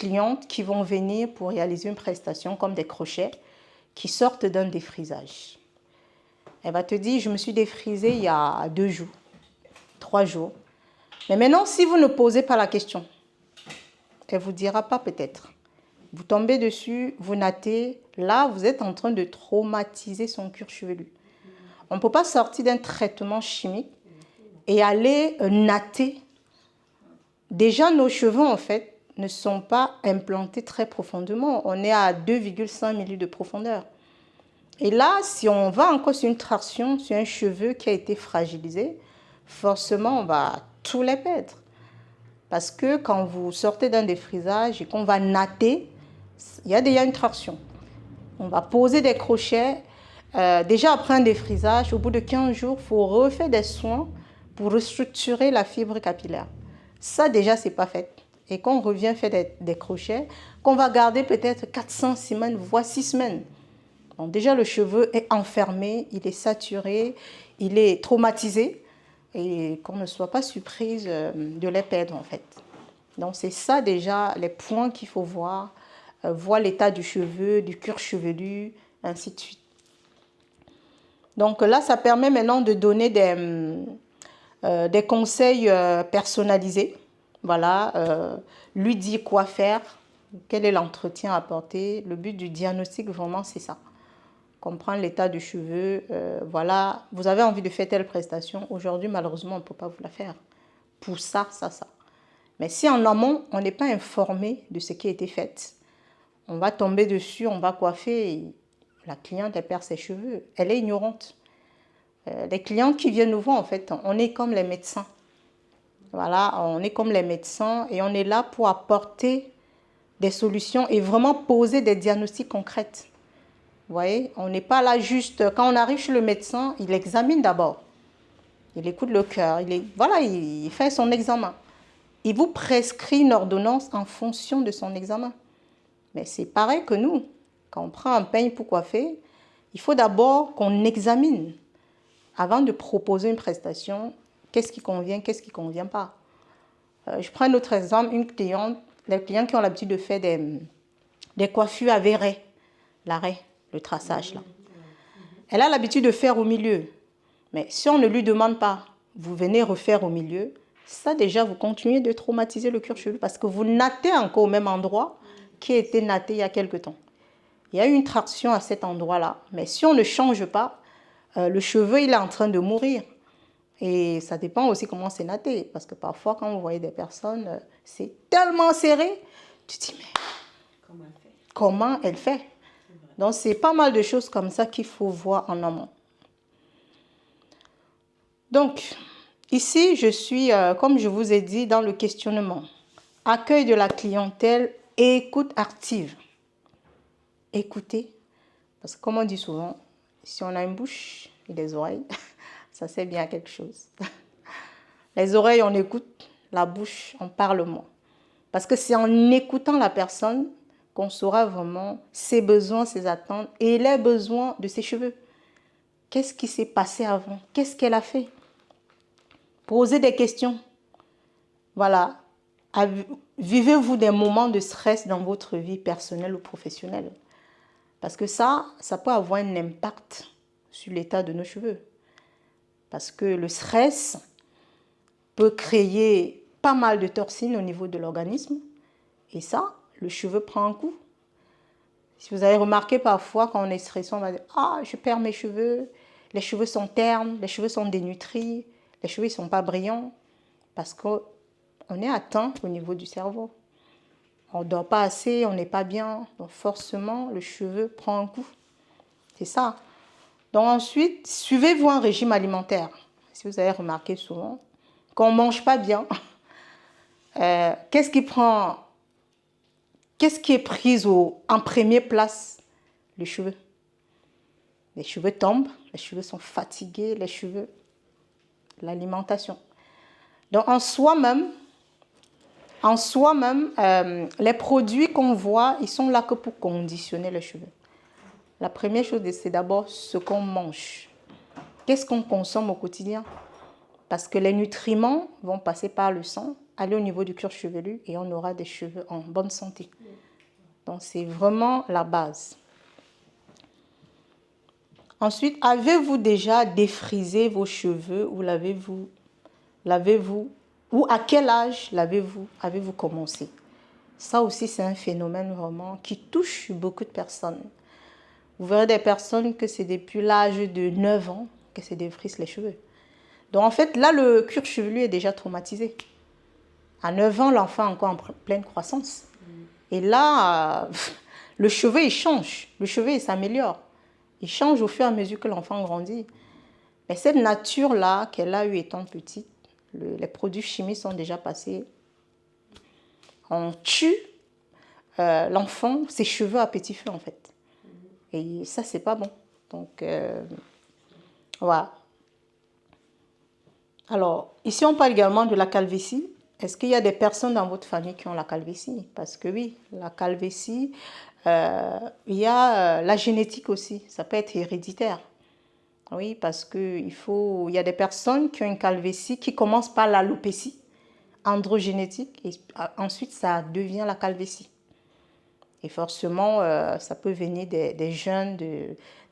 clientes qui vont venir pour réaliser une prestation comme des crochets qui sortent d'un défrisage. Elle va te dire, je me suis défrisée il y a 2 jours, 3 jours. Mais maintenant, si vous ne posez pas la question, elle ne vous dira pas peut-être. Vous tombez dessus, vous nattez. Là, vous êtes en train de traumatiser son cuir chevelu. On ne peut pas sortir d'un traitement chimique et aller natter. Déjà, nos cheveux, en fait, ne sont pas implantés très profondément. On est à 2,5 mm de profondeur. Et là, si on va encore sur une traction, sur un cheveu qui a été fragilisé, forcément, on va tout les perdre. Parce que quand vous sortez d'un défrisage et qu'on va natter, il y a déjà une traction. On va poser des crochets. Déjà après un défrisage, au bout de 15 jours, il faut refaire des soins pour restructurer la fibre capillaire. Ça, déjà, ce n'est pas fait. Et quand on revient faire des crochets, qu'on va garder peut-être 400 semaines, voire 6 semaines. Donc déjà, le cheveu est enfermé, il est saturé, il est traumatisé. Et qu'on ne soit pas surprise de les perdre, en fait. Donc c'est ça déjà les points qu'il faut voir. Voir l'état du cheveu, du cuir chevelu, ainsi de suite. Donc là, ça permet maintenant de donner des conseils personnalisés. Voilà, lui dire quoi faire, quel est l'entretien à apporter. Le but du diagnostic, vraiment, c'est ça. Comprendre l'état du cheveu. Voilà, vous avez envie de faire telle prestation. Aujourd'hui, malheureusement, on ne peut pas vous la faire. Pour ça, ça. Mais si en amont, on n'est pas informé de ce qui a été fait, on va tomber dessus, on va coiffer. Et la cliente, elle perd ses cheveux. Elle est ignorante. Les clients qui viennent nous voir, en fait, on est comme les médecins. Voilà, on est comme les médecins et on est là pour apporter des solutions et vraiment poser des diagnostics concrets. Vous voyez, on n'est pas là juste... Quand on arrive chez le médecin, il examine d'abord. Il écoute le cœur. Il fait son examen. Il vous prescrit une ordonnance en fonction de son examen. Mais c'est pareil que nous. Quand on prend un peigne pour coiffer, il faut d'abord qu'on examine avant de proposer une prestation. Qu'est-ce qui convient, qu'est-ce qui ne convient pas. Je prends un autre exemple. Une cliente, les clients qui ont l'habitude de faire des coiffures avec raie. La raie, le traçage là. Elle a l'habitude de faire au milieu. Mais si on ne lui demande pas, vous venez refaire au milieu, ça déjà, vous continuez de traumatiser le cuir chevelu parce que vous nattez encore au même endroit qui a été natté il y a quelque temps. Il y a eu une traction à cet endroit-là. Mais si on ne change pas, le cheveu, il est en train de mourir. Et ça dépend aussi comment c'est natté. Parce que parfois, quand vous voyez des personnes, c'est tellement serré, tu te dis, mais comment elle fait? Donc, c'est pas mal de choses comme ça qu'il faut voir en amont. Donc, ici, je suis, comme je vous ai dit, dans le questionnement. Accueil de la clientèle et écoute active. Écoutez, parce que comme on dit souvent, si on a une bouche et des oreilles, ça sert bien à quelque chose. Les oreilles, on écoute, la bouche, on parle moins. Parce que c'est en écoutant la personne qu'on saura vraiment ses besoins, ses attentes et les besoins de ses cheveux. Qu'est-ce qui s'est passé avant? Qu'est-ce qu'elle a fait? Posez des questions. Voilà. Vivez-vous des moments de stress dans votre vie personnelle ou professionnelle? Parce que ça peut avoir un impact sur l'état de nos cheveux. Parce que le stress peut créer pas mal de toxines au niveau de l'organisme. Et ça, le cheveu prend un coup. Si vous avez remarqué parfois quand on est stressé, on va dire « Ah, je perds mes cheveux, les cheveux sont ternes, les cheveux sont dénutris, les cheveux ne sont pas brillants. » Parce qu'on est atteint au niveau du cerveau. On ne dort pas assez, on n'est pas bien. Donc forcément, le cheveu prend un coup. C'est ça. Donc ensuite, suivez-vous un régime alimentaire. Si vous avez remarqué souvent, quand on ne mange pas bien, qu'est-ce qui est pris en première place? Les cheveux. Les cheveux tombent, les cheveux sont fatigués, les cheveux, l'alimentation. Donc en soi-même, les produits qu'on voit, ils sont là que pour conditionner les cheveux. La première chose, c'est d'abord ce qu'on mange. Qu'est-ce qu'on consomme au quotidien? Parce que les nutriments vont passer par le sang, aller au niveau du cuir chevelu et on aura des cheveux en bonne santé. Donc, c'est vraiment la base. Ensuite, avez-vous déjà défrisé vos cheveux ou ou à quel âge avez-vous commencé? Ça aussi, c'est un phénomène vraiment qui touche beaucoup de personnes. Vous verrez des personnes que c'est depuis l'âge de 9 ans que se défrisent les cheveux. Donc, en fait, là, le cuir chevelu est déjà traumatisé. À 9 ans, l'enfant est encore en pleine croissance. Et là, le cheveu, il change. Le cheveu, il s'améliore. Il change au fur et à mesure que l'enfant grandit. Mais cette nature-là qu'elle a eue étant petite, les produits chimiques sont déjà passés. On tue l'enfant, ses cheveux à petit feu, en fait. Et ça, c'est pas bon. Donc, voilà. Alors, ici, on parle également de la calvitie. Est-ce qu'il y a des personnes dans votre famille qui ont la calvitie? Parce que oui, la calvitie, il y a la génétique aussi. Ça peut être héréditaire. Oui, parce qu'il y a des personnes qui ont une calvitie qui commence par l'alopécie androgénétique et ensuite ça devient la calvitie. Et forcément, ça peut venir des jeunes,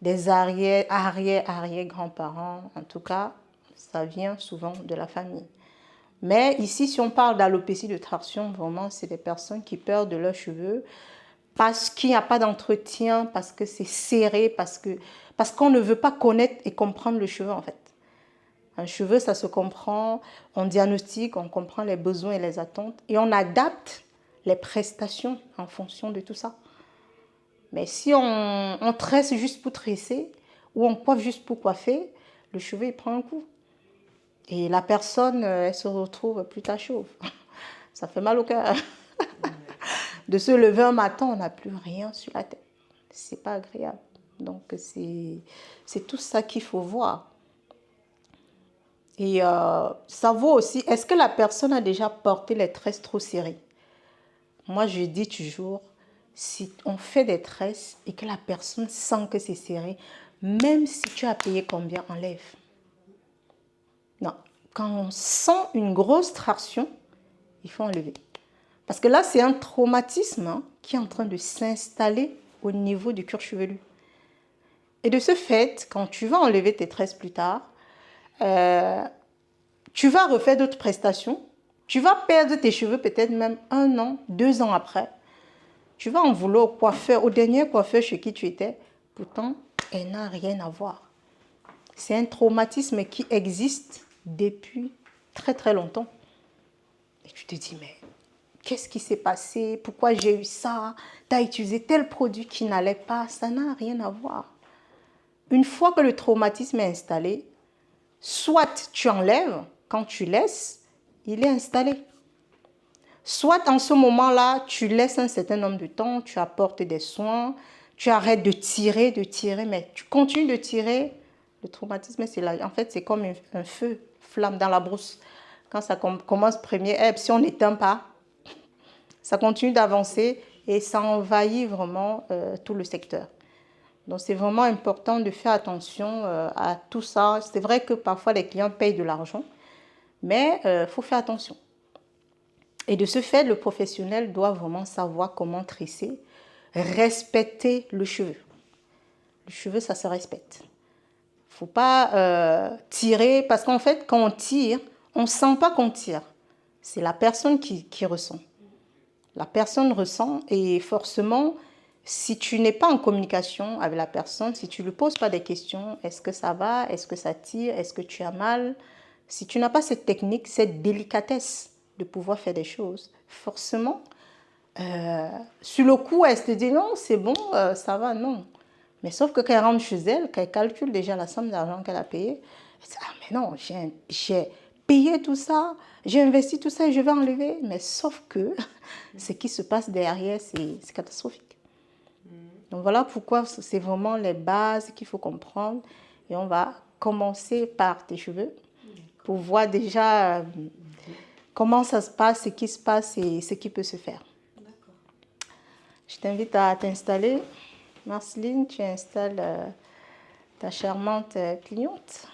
des arrière-grands-parents. En tout cas, ça vient souvent de la famille. Mais ici, si on parle d'alopécie de traction, vraiment, c'est des personnes qui perdent leurs cheveux parce qu'il n'y a pas d'entretien, parce que c'est serré, parce qu'on ne veut pas connaître et comprendre le cheveu, en fait. Un cheveu, ça se comprend, on diagnostique, on comprend les besoins et les attentes et on adapte les prestations en fonction de tout ça. Mais si on tresse juste pour tresser ou on coiffe juste pour coiffer, le cheveu, il prend un coup. Et la personne, elle se retrouve plus tard chauve. Ça fait mal au cœur. De se lever un matin, on n'a plus rien sur la tête. C'est pas agréable. Donc, c'est tout ça qu'il faut voir. Et ça vaut aussi, est-ce que la personne a déjà porté les tresses trop serrées? Moi, je dis toujours, si on fait des tresses et que la personne sent que c'est serré, même si tu as payé combien, enlève. Non, quand on sent une grosse traction, il faut enlever. Parce que là, c'est un traumatisme qui est en train de s'installer au niveau du cuir chevelu. Et de ce fait, quand tu vas enlever tes tresses plus tard, tu vas refaire d'autres prestations. Tu vas perdre tes cheveux peut-être même 1 an, 2 ans après. Tu vas en vouloir au coiffeur, au dernier coiffeur chez qui tu étais. Pourtant, elle n'a rien à voir. C'est un traumatisme qui existe depuis très très longtemps. Et tu te dis, mais qu'est-ce qui s'est passé? Pourquoi j'ai eu ça? Tu as utilisé tel produit qui n'allait pas. Ça n'a rien à voir. Une fois que le traumatisme est installé, soit tu enlèves, quand tu laisses, il est installé. Soit en ce moment-là, tu laisses un certain nombre de temps, tu apportes des soins, tu arrêtes de tirer, mais tu continues de tirer. Le traumatisme, c'est là. En fait, c'est comme un feu, flamme dans la brousse. Quand ça commence premier, si on n'éteint pas, ça continue d'avancer et ça envahit vraiment tout le secteur. Donc, c'est vraiment important de faire attention à tout ça. C'est vrai que parfois, les clients payent de l'argent, mais il faut faire attention. Et de ce fait, le professionnel doit vraiment savoir comment tresser, respecter le cheveu. Le cheveu, ça se respecte. Il ne faut pas tirer, parce qu'en fait, quand on tire, on ne sent pas qu'on tire. C'est la personne qui ressent. La personne ressent et forcément, si tu n'es pas en communication avec la personne, si tu ne lui poses pas des questions, est-ce que ça va, est-ce que ça tire, est-ce que tu as mal, si tu n'as pas cette technique, cette délicatesse de pouvoir faire des choses, forcément, sur le coup, elle se dit non, c'est bon, ça va, non. Mais sauf que quand elle rentre chez elle, qu'elle calcule déjà la somme d'argent qu'elle a payée, elle dit, ah mais non, j'ai payé tout ça, j'ai investi tout ça et je vais enlever. Mais sauf que ce qui se passe derrière, c'est catastrophique. Donc voilà pourquoi c'est vraiment les bases qu'il faut comprendre. Et on va commencer par tes cheveux pour voir déjà comment ça se passe, ce qui se passe et ce qui peut se faire. D'accord. Je t'invite à t'installer. Marceline, tu installes ta charmante cliente.